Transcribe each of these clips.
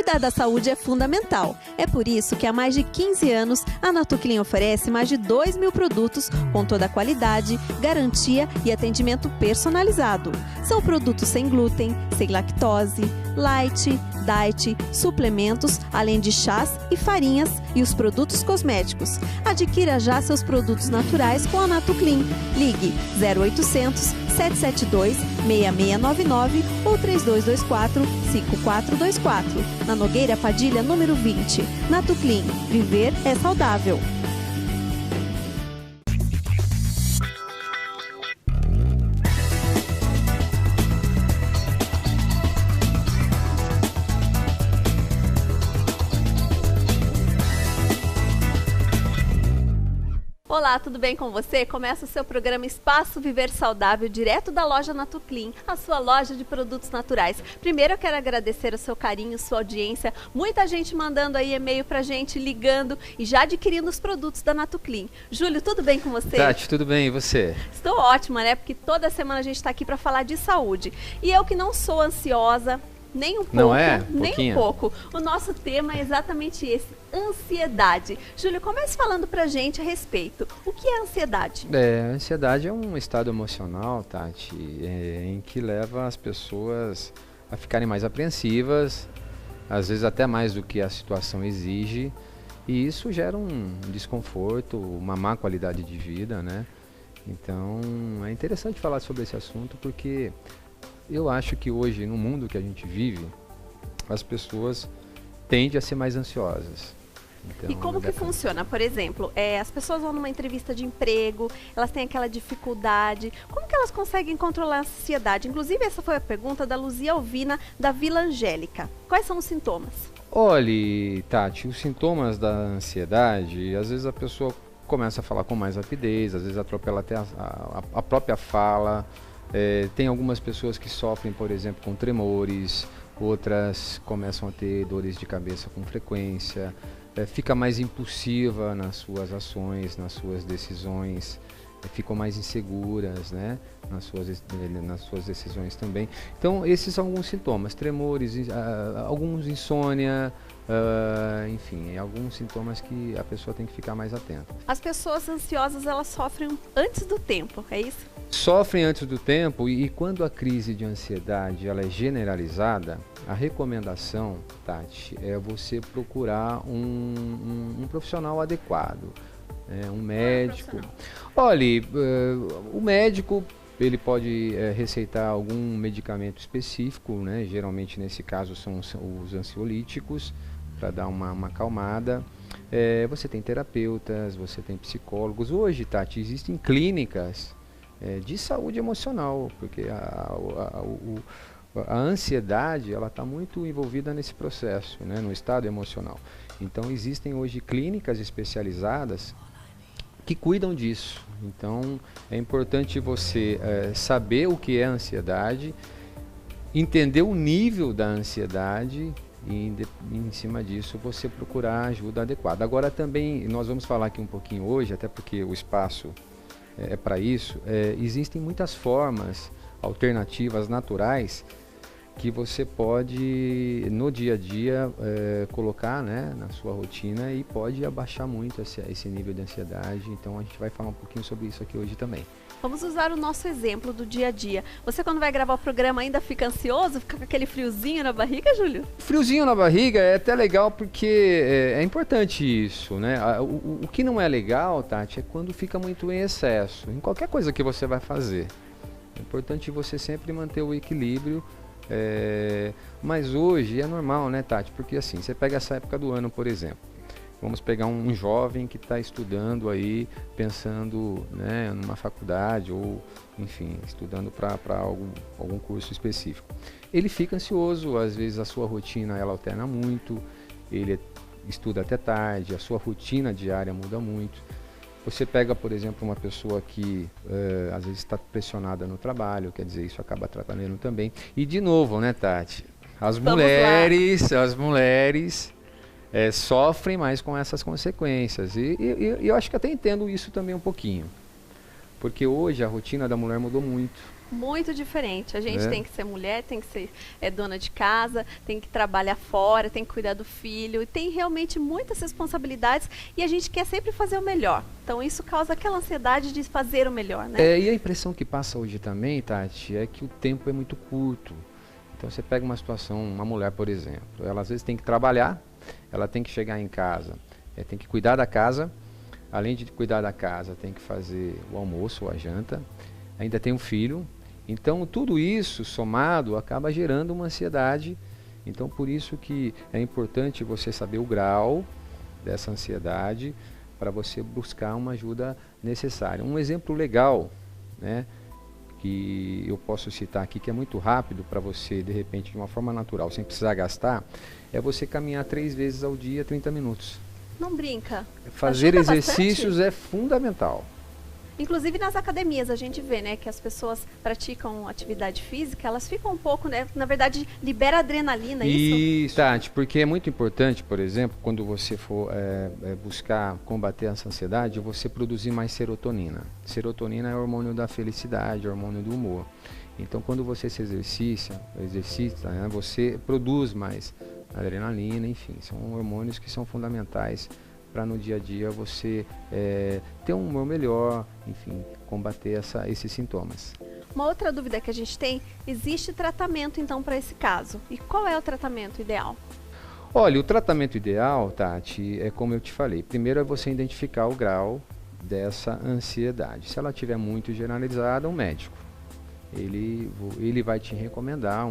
Cuidar da saúde é fundamental. É por isso que há mais de 15 anos a Natuclean oferece mais de 2.000 produtos com toda a qualidade, garantia e atendimento personalizado. São produtos sem glúten, sem lactose, light, diet, suplementos, além de chás e farinhas e os produtos cosméticos. Adquira já seus produtos naturais com a Natuclean. Ligue 0800 772 6699 ou 3224 5424. Na Nogueira Padilha, número 20. Natuclean. Viver é saudável. Olá, tudo bem com você? Começa o seu programa Espaço Viver Saudável, direto da loja Natuclean, a sua loja de produtos naturais. Primeiro eu quero agradecer o seu carinho, sua audiência, muita gente mandando aí e-mail pra gente, ligando e já adquirindo os produtos da Natuclean. Júlio, tudo bem com você? Tati, tudo bem, e você? Estou ótima, né? Porque toda semana a gente está aqui para falar de saúde. E eu que não sou ansiosa, nem um pouco, não é? nem um pouco. O nosso tema é exatamente esse, ansiedade. Júlio, comece falando pra gente a respeito. O que é ansiedade? A ansiedade é um estado emocional, Tati, em que leva as pessoas a ficarem mais apreensivas, às vezes até mais do que a situação exige, e isso gera um desconforto, uma má qualidade de vida, né? Então, é interessante falar sobre esse assunto porque eu acho que hoje, no mundo que a gente vive, as pessoas tendem a ser mais ansiosas. Então, e como que funciona? Por exemplo, as pessoas vão numa entrevista de emprego, elas têm aquela dificuldade. Como que elas conseguem controlar a ansiedade? Inclusive, essa foi a pergunta da Luzia Alvina, da Vila Angélica. Quais são os sintomas? Olhe, Tati, os sintomas da ansiedade, às vezes a pessoa começa a falar com mais rapidez, às vezes atropela até a própria fala. Tem algumas pessoas que sofrem, por exemplo, com tremores, outras começam a ter dores de cabeça com frequência, fica mais impulsiva nas suas ações, nas suas decisões, ficam mais inseguras, né, nas suas decisões também. Então, esses são alguns sintomas, tremores, alguns insônia, enfim, alguns sintomas que a pessoa tem que ficar mais atenta. As pessoas ansiosas, elas sofrem antes do tempo, é isso? Sofrem antes do tempo e quando a crise de ansiedade ela é generalizada, a recomendação, Tati, é você procurar um profissional adequado, um médico. Olhe, o médico ele pode receitar algum medicamento específico, né? Geralmente nesse caso são os ansiolíticos, para dar uma acalmada. Você tem terapeutas, você tem psicólogos. Hoje, Tati, existem clínicas de saúde emocional, porque a ansiedade ela está muito envolvida nesse processo, né, no estado emocional. Então existem hoje clínicas especializadas que cuidam disso. Então é importante você saber o que é ansiedade, entender o nível da ansiedade e em cima disso você procurar ajuda adequada. Agora também nós vamos falar aqui um pouquinho hoje, até porque o espaço para isso, existem muitas formas alternativas naturais que você pode no dia a dia colocar, né, na sua rotina e pode abaixar muito esse nível de ansiedade. Então a gente vai falar um pouquinho sobre isso aqui hoje também. Vamos usar o nosso exemplo do dia a dia. Você quando vai gravar o programa ainda fica ansioso? Fica com aquele friozinho na barriga, Júlio? Friozinho na barriga é até legal porque é importante isso, né? O que não é legal, Tati, é quando fica muito em excesso. Em qualquer coisa que você vai fazer. É importante você sempre manter o equilíbrio. Mas hoje é normal, né, Tati? Porque assim, você pega essa época do ano, por exemplo. Vamos pegar um jovem que está estudando aí, pensando, né, numa faculdade ou, enfim, estudando para algum curso específico. Ele fica ansioso, às vezes a sua rotina ela alterna muito, ele estuda até tarde, a sua rotina diária muda muito. Você pega, por exemplo, uma pessoa que às vezes está pressionada no trabalho, quer dizer, isso acaba atrapalhando também. E de novo, né, Tati? As mulheres sofrem mais com essas consequências. E eu acho que até entendo isso também um pouquinho. Porque hoje a rotina da mulher mudou muito. Muito diferente. A gente tem que ser mulher, tem que ser dona de casa, tem que trabalhar fora, tem que cuidar do filho, e tem realmente muitas responsabilidades e a gente quer sempre fazer o melhor. Então isso causa aquela ansiedade de fazer o melhor, né? E a impressão que passa hoje também, Tati, é que o tempo é muito curto. Então você pega uma situação, uma mulher, por exemplo, ela às vezes tem que trabalhar, ela tem que chegar em casa, tem que cuidar da casa, além de cuidar da casa, tem que fazer o almoço ou a janta, ainda tem um filho. Então, tudo isso somado acaba gerando uma ansiedade. Então, por isso que é importante você saber o grau dessa ansiedade para você buscar uma ajuda necessária. Um exemplo legal, né, que eu posso citar aqui, que é muito rápido para você, de repente, de uma forma natural, sem precisar gastar, é você caminhar 3 vezes ao dia, 30 minutos. Não brinca. Fazer Ajuda exercícios bastante. é fundamental. Inclusive nas academias a gente vê, né, que as pessoas praticam atividade física, elas ficam um pouco, né, na verdade libera adrenalina, isso? Isso, Tati, porque é muito importante, por exemplo, quando você for buscar combater essa ansiedade, você produzir mais serotonina. Serotonina é o hormônio da felicidade, é o hormônio do humor. Então, quando você se exercita, né, você produz mais adrenalina, enfim, são hormônios que são fundamentais para no dia a dia você ter um humor melhor, enfim, combater esses sintomas. Uma outra dúvida que a gente tem, existe tratamento então para esse caso? E qual é o tratamento ideal? Olha, o tratamento ideal, Tati, é como eu te falei, primeiro é você identificar o grau dessa ansiedade. Se ela estiver muito generalizada, um médico, ele vai te recomendar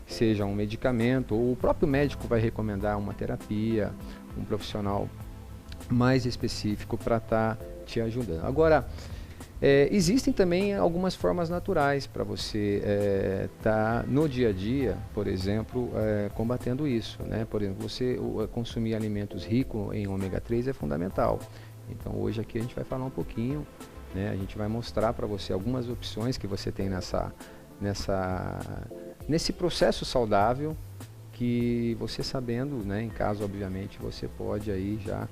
seja um medicamento, ou o próprio médico vai recomendar uma terapia, um profissional mais específico para estar te ajudando. Agora, existem também algumas formas naturais para você estar no dia a dia, por exemplo, combatendo isso, né? Por exemplo, você consumir alimentos ricos em ômega 3 é fundamental. Então hoje aqui a gente vai falar um pouquinho, né? A gente vai mostrar para você algumas opções que você tem nesse processo saudável, que você sabendo, né, em casa obviamente você pode aí já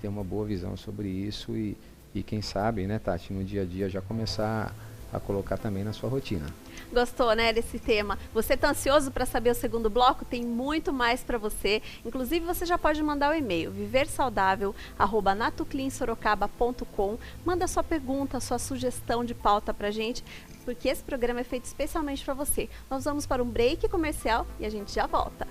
ter uma boa visão sobre isso e quem sabe, né, Tati, no dia a dia já começar a colocar também na sua rotina. Gostou, né, desse tema? Você está ansioso para saber o segundo bloco? Tem muito mais para você. Inclusive, você já pode mandar o e-mail viversaudável@natucleansorocaba.com. Manda sua pergunta, sua sugestão de pauta para a gente, porque esse programa é feito especialmente para você. Nós vamos para um break comercial e a gente já volta.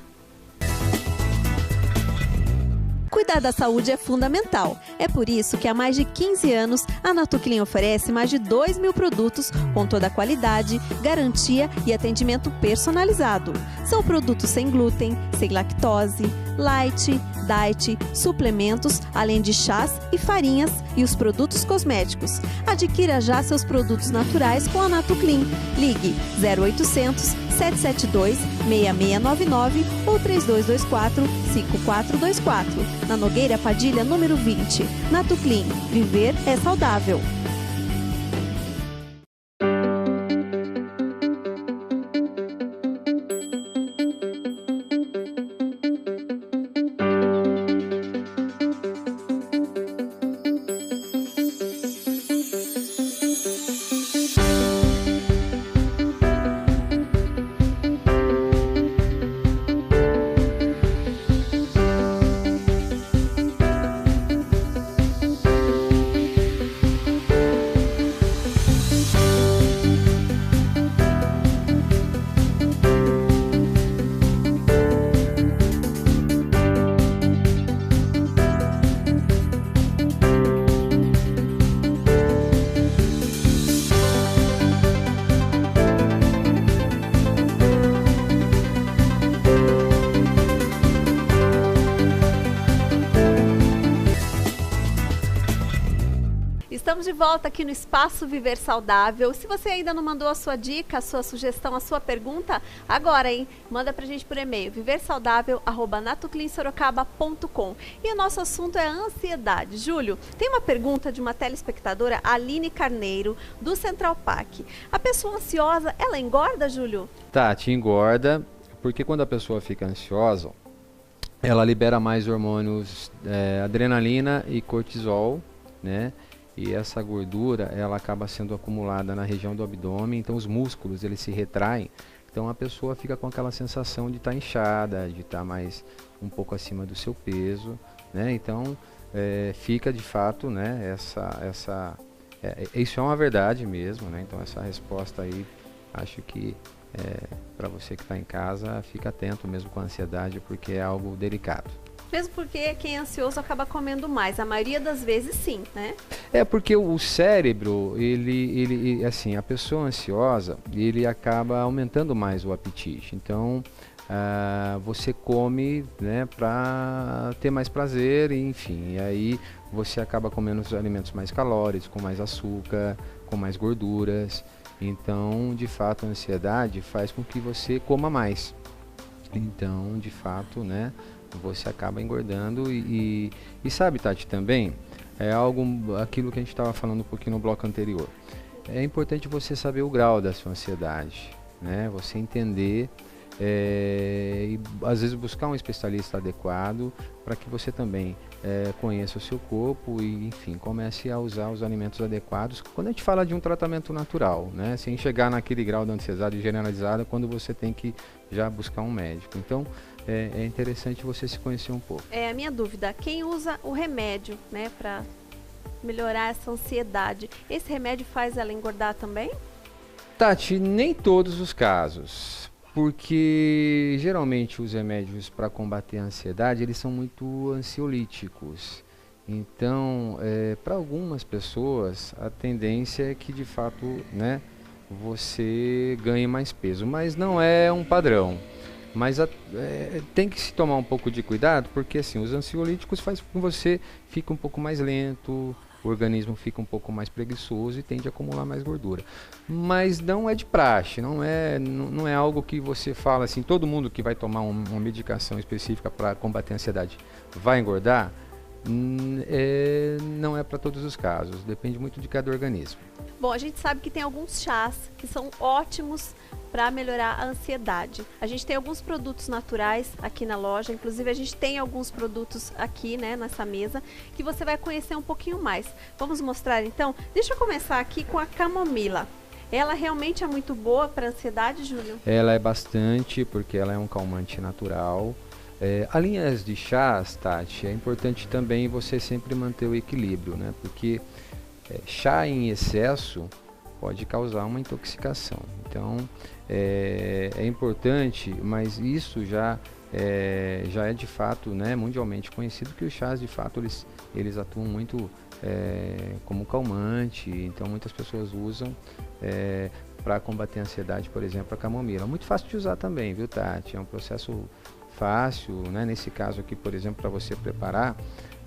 Cuidar da saúde é fundamental. É por isso que há mais de 15 anos a Natuclean oferece mais de 2.000 produtos com toda a qualidade, garantia e atendimento personalizado. São produtos sem glúten, sem lactose, light, diet, suplementos, além de chás e farinhas e os produtos cosméticos. Adquira já seus produtos naturais com a Natuclean. Ligue 0800 772 6699 ou 3224 5424. Na Nogueira Padilha, número 20. Natuclean. Viver é saudável. Estamos de volta aqui no Espaço Viver Saudável. Se você ainda não mandou a sua dica, a sua sugestão, a sua pergunta, agora, hein? Manda pra gente por e-mail, viversaudável@natucleansorocaba.com. E o nosso assunto é a ansiedade. Júlio, tem uma pergunta de uma telespectadora, Aline Carneiro, do Central Park. A pessoa ansiosa, ela engorda, Júlio? Tati, engorda, porque quando a pessoa fica ansiosa, ela libera mais hormônios, adrenalina e cortisol, né? e essa gordura ela acaba sendo acumulada na região do abdômen, então os músculos eles se retraem, então a pessoa fica com aquela sensação de estar inchada, de estar mais um pouco acima do seu peso, né? Então fica de fato, né, isso é uma verdade mesmo, né? Então essa resposta aí, acho que para você que está em casa, fica atento mesmo com a ansiedade, porque é algo delicado. Mesmo porque quem é ansioso acaba comendo mais, a maioria das vezes sim, né? É porque o cérebro, assim, a pessoa ansiosa, ele acaba aumentando mais o apetite. Então, você come, né, para ter mais prazer, enfim. E aí você acaba comendo os alimentos mais calóricos, com mais açúcar, com mais gorduras. Então, de fato, a ansiedade faz com que você coma mais. Então, de fato, né, você acaba engordando e sabe, Tati, também é aquilo que a gente estava falando um pouquinho no bloco anterior. É importante você saber o grau da sua ansiedade, né? Você entender e às vezes buscar um especialista adequado para que você também conheça o seu corpo e, enfim, comece a usar os alimentos adequados. Quando a gente fala de um tratamento natural, né, sem chegar naquele grau de ansiedade generalizada, quando você tem que já buscar um médico. Então, é interessante você se conhecer um pouco. É a minha dúvida, quem usa o remédio, né, para melhorar essa ansiedade, esse remédio faz ela engordar também? Tati, nem todos os casos. Porque geralmente os remédios para combater a ansiedade, eles são muito ansiolíticos. Então, para algumas pessoas, a tendência é que de fato, né, você ganhe mais peso. Mas não é um padrão. Mas tem que se tomar um pouco de cuidado, porque assim, os ansiolíticos fazem com que você fique um pouco mais lento, o organismo fica um pouco mais preguiçoso e tende a acumular mais gordura. Mas não é de praxe, não é algo que você fala assim, todo mundo que vai tomar uma medicação específica para combater a ansiedade vai engordar. Não é para todos os casos, depende muito de cada organismo. Bom, a gente sabe que tem alguns chás que são ótimos para melhorar a ansiedade. A gente tem alguns produtos naturais aqui na loja, inclusive a gente tem alguns produtos aqui, né, nessa mesa, que você vai conhecer um pouquinho mais. Vamos mostrar então? Deixa eu começar aqui com a camomila. Ela realmente é muito boa para a ansiedade, Júlio? Ela é bastante, porque ela é um calmante natural. A linhas de chás, Tati, é importante também você sempre manter o equilíbrio, né? Porque chá em excesso pode causar uma intoxicação. Então, é importante, mas isso já é de fato, né, mundialmente conhecido, que os chás de fato eles atuam muito como calmante. Então muitas pessoas usam para combater a ansiedade, por exemplo, a camomila. Muito fácil de usar também, viu, Tati? É um processo fácil, né? Nesse caso aqui, por exemplo, para você preparar,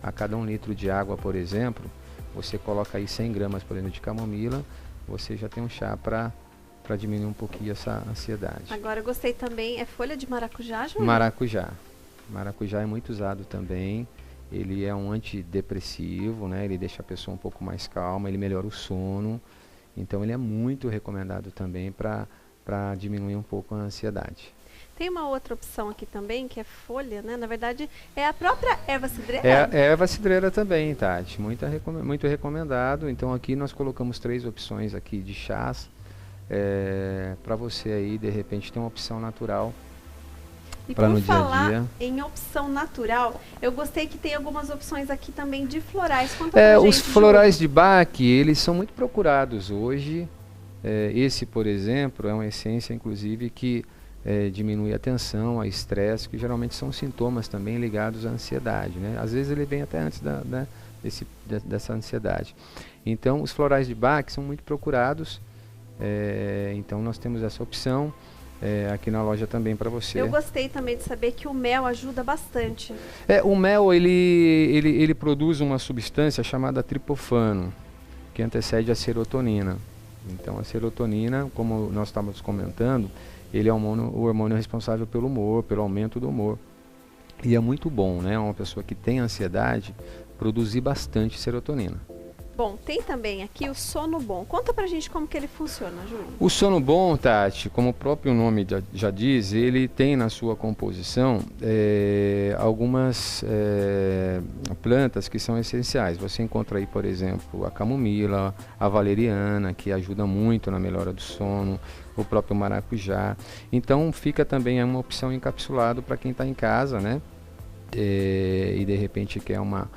a cada 1 litro de água, por exemplo, você coloca aí 100 gramas, por exemplo, de camomila, você já tem um chá para diminuir um pouquinho essa ansiedade. Agora eu gostei também, é folha de maracujá, Júlio? Maracujá. Maracujá é muito usado também. Ele é um antidepressivo, né? Ele deixa a pessoa um pouco mais calma, ele melhora o sono. Então ele é muito recomendado também para diminuir um pouco a ansiedade. Tem uma outra opção aqui também, que é folha, né? Na verdade, é a própria erva cidreira. É erva cidreira também, Tati. Muito recomendado. Então aqui nós colocamos 3 opções aqui de chás. Para você aí, de repente, ter uma opção natural para no dia a dia. Em opção natural, eu gostei que tem algumas opções aqui também de florais. Conta pra gente, os florais de Bach, eles são muito procurados hoje. Esse, por exemplo, é uma essência, inclusive, que diminui a tensão, a estresse, que geralmente são sintomas também ligados à ansiedade, né? Às vezes ele vem até antes dessa ansiedade. Então, os florais de Bach são muito procurados. Então nós temos essa opção aqui na loja também para você. Eu gostei também de saber que o mel ajuda bastante. O mel ele produz uma substância chamada triptofano, que antecede a serotonina. Então a serotonina, como nós estávamos comentando, ele é o hormônio responsável pelo humor, pelo aumento do humor. E é muito bom, né, uma pessoa que tem ansiedade produzir bastante serotonina. Bom, tem também aqui o sono bom. Conta pra gente como que ele funciona, Júlio. O sono bom, Tati, como o próprio nome já diz, ele tem na sua composição algumas plantas que são essenciais. Você encontra aí, por exemplo, a camomila, a valeriana, que ajuda muito na melhora do sono, o próprio maracujá. Então fica também uma opção encapsulado para quem está em casa, né? E de repente quer uma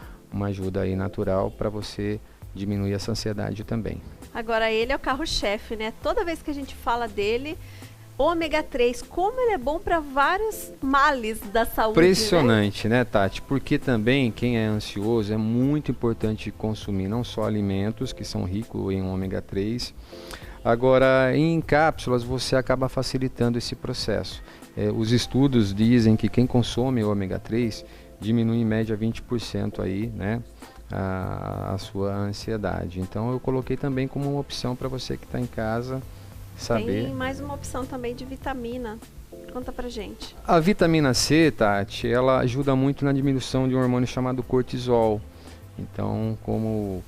ajuda aí natural para você diminuir essa ansiedade também. Agora ele é o carro-chefe, né? Toda vez que a gente fala dele, ômega 3, como ele é bom para vários males da saúde. Impressionante, né, Tati? Porque também quem é ansioso é muito importante consumir não só alimentos que são ricos em ômega 3. Agora, em cápsulas você acaba facilitando esse processo. Os estudos dizem que quem consome ômega 3 diminui em média 20% aí, né? A sua ansiedade. Então eu coloquei também como uma opção para você que está em casa saber. Tem mais uma opção também de vitamina. Conta pra gente. A vitamina C, Tati, ela ajuda muito na diminuição de um hormônio chamado cortisol. Então, como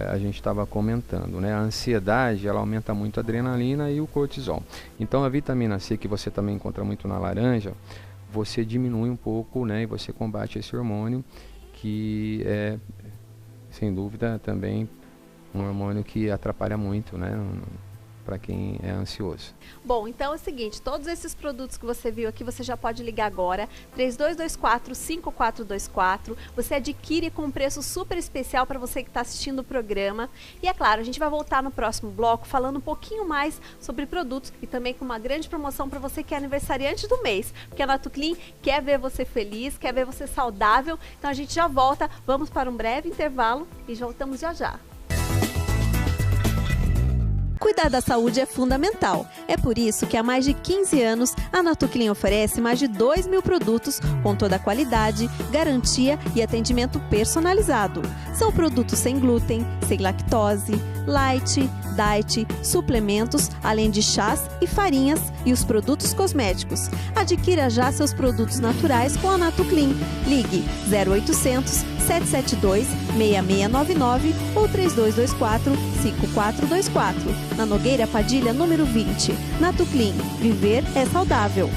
a gente estava comentando, né? A ansiedade, ela aumenta muito a adrenalina e o cortisol. Então a vitamina C, que você também encontra muito na laranja, você diminui um pouco, né? E você combate esse hormônio que é, sem dúvida, também um hormônio que atrapalha muito, né, para quem é ansioso. Bom, então é o seguinte, todos esses produtos que você viu aqui, você já pode ligar agora, 3224-5424, você adquire com um preço super especial para você que está assistindo o programa. E é claro, a gente vai voltar no próximo bloco falando um pouquinho mais sobre produtos e também com uma grande promoção para você que é aniversariante do mês, porque a Natuclean quer ver você feliz, quer ver você saudável. Então a gente já volta, vamos para um breve intervalo e voltamos já já. Cuidar da saúde é fundamental. É por isso que há mais de 15 anos a Natuclean oferece mais de 2.000 produtos com toda a qualidade, garantia e atendimento personalizado. São produtos sem glúten, sem lactose, light, diet, suplementos, além de chás e farinhas e os produtos cosméticos. Adquira já seus produtos naturais com a Natuclean. Ligue 0800 772 6699 ou 3224 5424. Na Nogueira Padilha, número 20. Natuclean. Viver é saudável.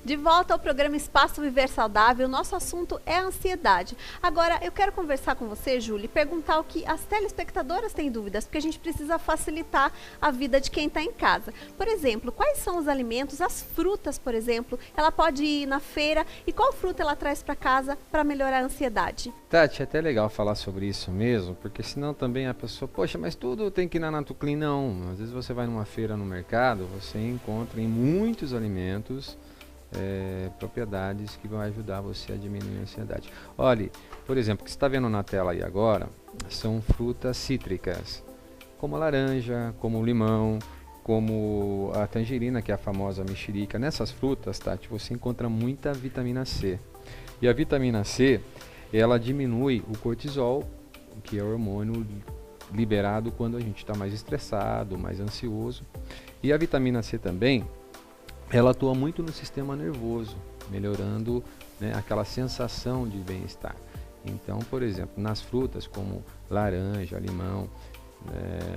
De volta ao programa Espaço Viver Saudável, nosso assunto é a ansiedade. Agora, eu quero conversar com você, Júlia, e perguntar o que as telespectadoras têm dúvidas, porque a gente precisa facilitar a vida de quem está em casa. Por exemplo, quais são os alimentos, as frutas, por exemplo, ela pode ir na feira e qual fruta ela traz para casa para melhorar a ansiedade? Tati, é até legal falar sobre isso mesmo, porque senão também a pessoa, poxa, mas tudo tem que ir na Natuclean. Não, às vezes você vai numa feira no mercado, você encontra em muitos alimentos propriedades que vão ajudar você a diminuir a ansiedade. Olha, por exemplo, o que você está vendo na tela aí agora são frutas cítricas, como a laranja, como o limão, como a tangerina, que é a famosa mexerica. Nessas frutas, Tati, você encontra muita vitamina C. E a vitamina C, ela diminui o cortisol, que é o hormônio liberado quando a gente está mais estressado, mais ansioso. E a vitamina C também, ela atua muito no sistema nervoso, melhorando, né, aquela sensação de bem-estar. Então, por exemplo, nas frutas como laranja, limão,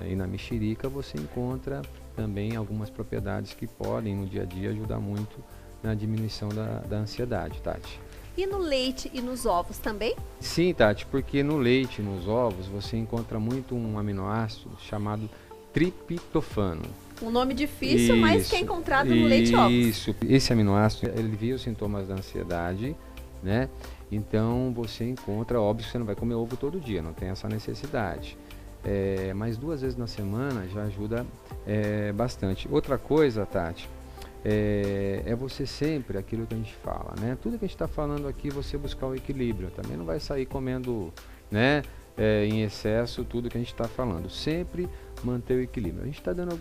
e na mexerica você encontra também algumas propriedades que podem no dia a dia ajudar muito na diminuição da ansiedade, Tati. E no leite e nos ovos também? Sim, Tati, porque no leite e nos ovos você encontra muito um aminoácido chamado triptofano. Um nome difícil, mas que é encontrado no leite e ovos. Isso, esse aminoácido ele alivia os sintomas da ansiedade, né? Então você encontra, óbvio que você não vai comer ovo todo dia, não tem essa necessidade. Mas 2 vezes na semana já ajuda bastante. Outra coisa, Tati, é você sempre, aquilo que a gente fala, né? Tudo que a gente está falando aqui, você buscar o equilíbrio. Também não vai sair comendo, né, em excesso tudo que a gente está falando. Sempre manter o equilíbrio. A gente está dando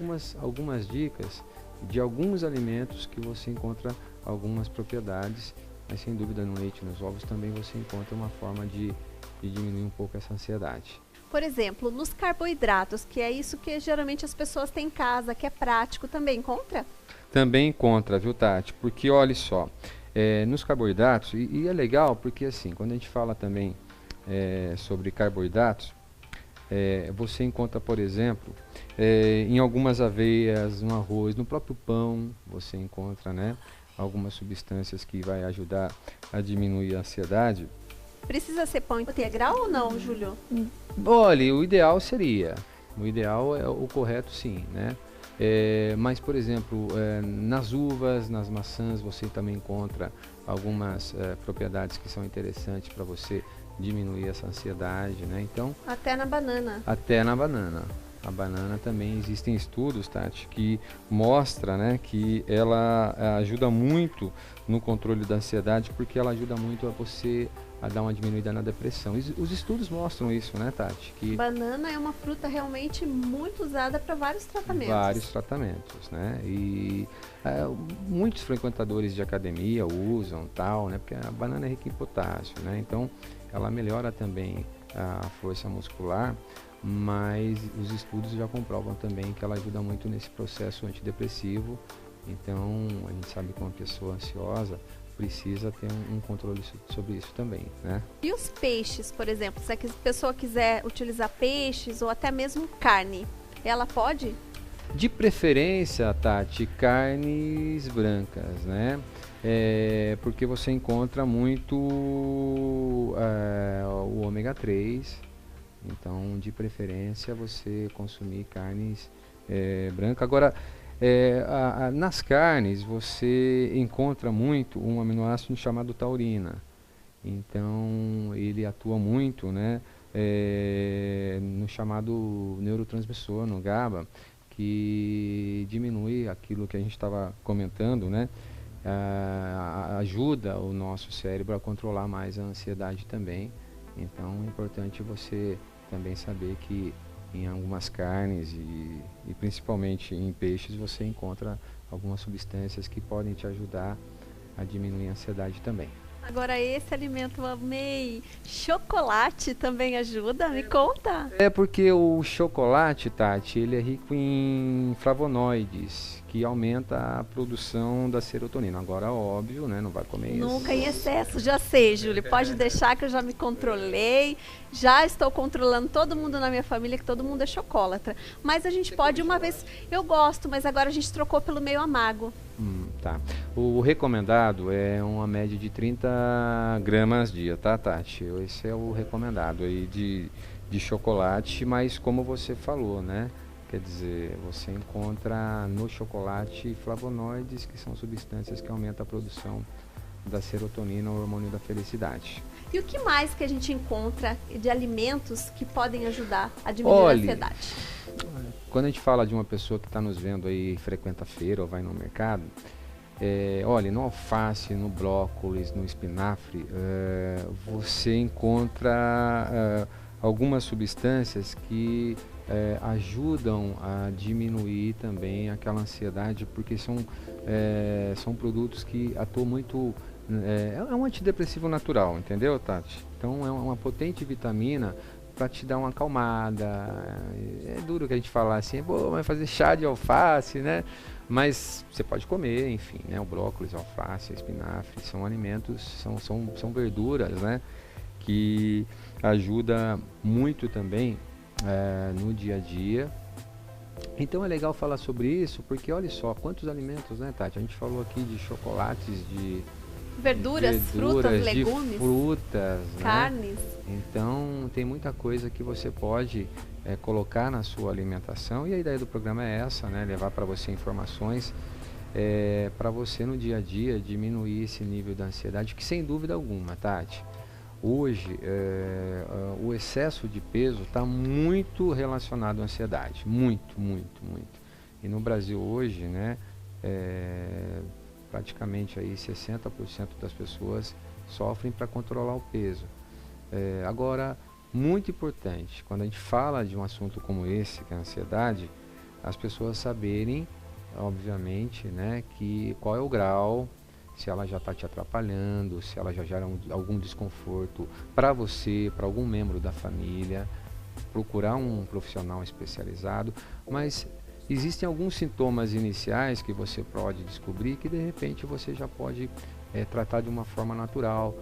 algumas dicas de alguns alimentos que você encontra algumas propriedades, mas sem dúvida no leite e nos ovos também você encontra uma forma de diminuir um pouco essa ansiedade. Por exemplo, nos carboidratos, que é isso que geralmente as pessoas têm em casa, que é prático, também encontra? Também encontra, viu, Tati? Porque olha só, nos carboidratos, e é legal porque assim, quando a gente fala também sobre carboidratos, você encontra, por exemplo, em algumas aveias, no arroz, no próprio pão, você encontra, né, algumas substâncias que vai ajudar a diminuir a ansiedade. Precisa ser pão integral ou não, Júlio? Olha, o ideal seria, o ideal é o correto sim, né? Mas, por exemplo, nas uvas, nas maçãs, você também encontra algumas propriedades que são interessantes para você diminuir essa ansiedade, né? Então, até na banana. Até na banana. A banana também existem estudos, Tati, que mostra, né, que ela ajuda muito no controle da ansiedade, porque ela ajuda muito a você a dar uma diminuída na depressão. Os estudos mostram isso, né, Tati? Que banana é uma fruta realmente muito usada para vários tratamentos. Vários tratamentos, né? E muitos frequentadores de academia usam tal, né? Porque a banana é rica em potássio, né? Então, ela melhora também a força muscular, mas os estudos já comprovam também que ela ajuda muito nesse processo antidepressivo. Então, a gente sabe que uma pessoa ansiosa precisa ter um controle sobre isso também, né? E os peixes, por exemplo, se a pessoa quiser utilizar peixes ou até mesmo carne, ela pode? De preferência, Tati, carnes brancas, né? Porque você encontra muito o ômega 3, então de preferência você consumir carnes brancas. Agora, nas carnes você encontra muito um aminoácido chamado taurina, então ele atua muito, né, no chamado neurotransmissor, no GABA, que diminui aquilo que a gente estava comentando, né, ajuda o nosso cérebro a controlar mais a ansiedade também. Então é importante você também saber que em algumas carnes e principalmente em peixes você encontra algumas substâncias que podem te ajudar a diminuir a ansiedade também. Agora esse alimento eu amei, chocolate também ajuda? Me conta! Porque o chocolate, Tati, ele é rico em flavonoides, que aumenta a produção da serotonina. Agora, óbvio, né, não vai comer isso. Nunca em excesso, já sei, Júlio. Pode deixar que eu já me controlei, já estou controlando todo mundo na minha família, que todo mundo é chocolatra. Mas a gente pode uma vez, eu gosto, mas agora a gente trocou pelo meio amargo. Tá. O recomendado é uma média de 30 gramas dia, tá, Tati? Esse é o recomendado aí de chocolate, mas como você falou, né? Quer dizer, você encontra no chocolate flavonoides, que são substâncias que aumentam a produção da serotonina, o hormônio da felicidade. E o que mais que a gente encontra de alimentos que podem ajudar a diminuir a ansiedade? Quando a gente fala de uma pessoa que está nos vendo aí, frequenta a feira ou vai no mercado, olha, no alface, no brócolis, no espinafre, você encontra algumas substâncias que ajudam a diminuir também aquela ansiedade, porque são produtos que atuam muito, é um antidepressivo natural, entendeu, Tati? Então é uma potente vitamina para te dar uma acalmada. É duro que a gente falar assim, vai fazer chá de alface, né? Mas você pode comer, enfim, né? O brócolis, a alface, a espinafre são alimentos, são verduras, né? Que ajuda muito também no dia a dia. Então é legal falar sobre isso, porque olha só, quantos alimentos, né, Tati? A gente falou aqui de chocolates, de verduras, frutas, legumes, de frutas, carnes. Né? Então tem muita coisa que você pode colocar na sua alimentação, e a ideia do programa é essa, né? Levar para você informações para você no dia a dia diminuir esse nível de ansiedade, que sem dúvida alguma, Tati, hoje o excesso de peso está muito relacionado à ansiedade, muito. E no Brasil hoje, né, praticamente aí 60% das pessoas sofrem para controlar o peso. Agora, muito importante, quando a gente fala de um assunto como esse, que é a ansiedade, as pessoas saberem, obviamente, né, que qual é o grau, se ela já está te atrapalhando, se ela já gera algum desconforto para você, para algum membro da família, procurar um profissional especializado. Mas existem alguns sintomas iniciais que você pode descobrir que de repente você já pode tratar de uma forma natural,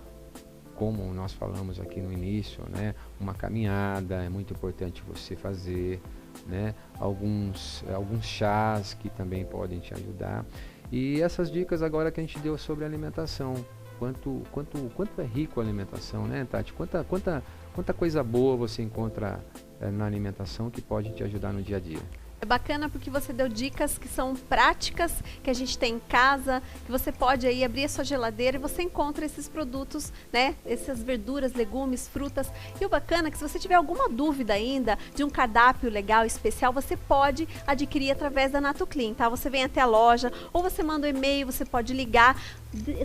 como nós falamos aqui no início, né? Uma caminhada é muito importante você fazer, né? Alguns chás que também podem te ajudar. E essas dicas agora que a gente deu sobre alimentação, quanto é rico a alimentação, né, Tati? Quanta coisa boa você encontra na alimentação que pode te ajudar no dia a dia. É bacana porque você deu dicas que são práticas, que a gente tem em casa, que você pode aí abrir a sua geladeira e você encontra esses produtos, né? Essas verduras, legumes, frutas. E o bacana é que se você tiver alguma dúvida ainda de um cardápio legal, especial, você pode adquirir através da Natuclean, tá? Você vem até a loja ou você manda um e-mail, você pode ligar,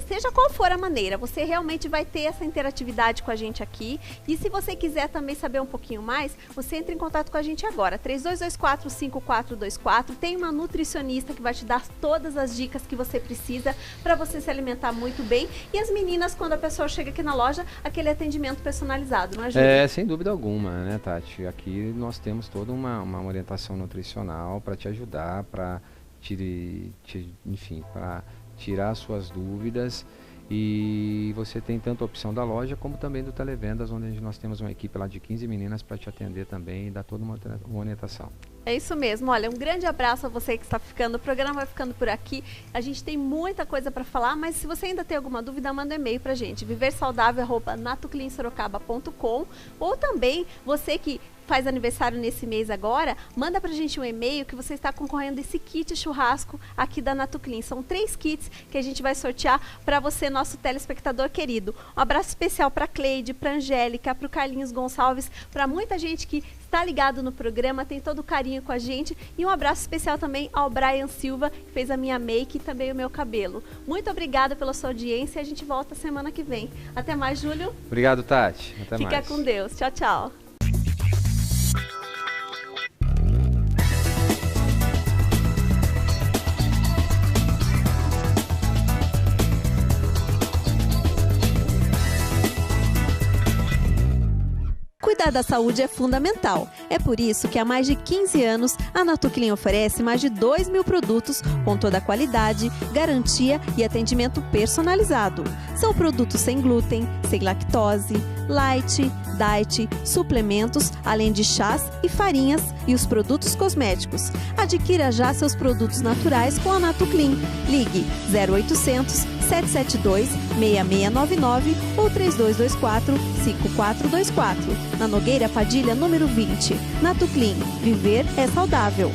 seja qual for a maneira, você realmente vai ter essa interatividade com a gente aqui. E se você quiser também saber um pouquinho mais, você entra em contato com a gente agora, 3224-5424, tem uma nutricionista que vai te dar todas as dicas que você precisa para você se alimentar muito bem. E as meninas, quando a pessoa chega aqui na loja, aquele atendimento personalizado, não é, Júlio? Sem dúvida alguma, né, Tati? Aqui nós temos toda uma orientação nutricional para te ajudar, para enfim, para tirar suas dúvidas. E você tem tanto a opção da loja como também do Televendas, onde nós temos uma equipe lá de 15 meninas para te atender também e dar toda uma orientação. É isso mesmo. Olha, um grande abraço a você que está ficando. O programa vai ficando por aqui. A gente tem muita coisa para falar, mas se você ainda tem alguma dúvida, manda um e-mail para a gente, viversaudável@natucleansorocaba.com, ou também você que faz aniversário nesse mês agora, manda pra gente um e-mail que você está concorrendo esse kit churrasco aqui da Natuclean. São 3 kits que a gente vai sortear para você, nosso telespectador querido. Um abraço especial para Cleide, para Angélica, para o Carlinhos Gonçalves, para muita gente que está ligado no programa, tem todo o carinho com a gente. E um abraço especial também ao Brian Silva, que fez a minha make e também o meu cabelo. Muito obrigada pela sua audiência e a gente volta semana que vem. Até mais, Júlio. Obrigado, Tati. Até mais. Fica com Deus. Tchau, tchau. Cuidar da saúde é fundamental. É por isso que há mais de 15 anos a Natuclean oferece mais de 2.000 produtos com toda a qualidade, garantia e atendimento personalizado. São produtos sem glúten, sem lactose, light, diet, suplementos, além de chás e farinhas e os produtos cosméticos. Adquira já seus produtos naturais com a Natuclean. Ligue 0800 772 6699 ou 3224 5424. Na Nogueira Padilha, número 20. Natuclean. Viver é saudável.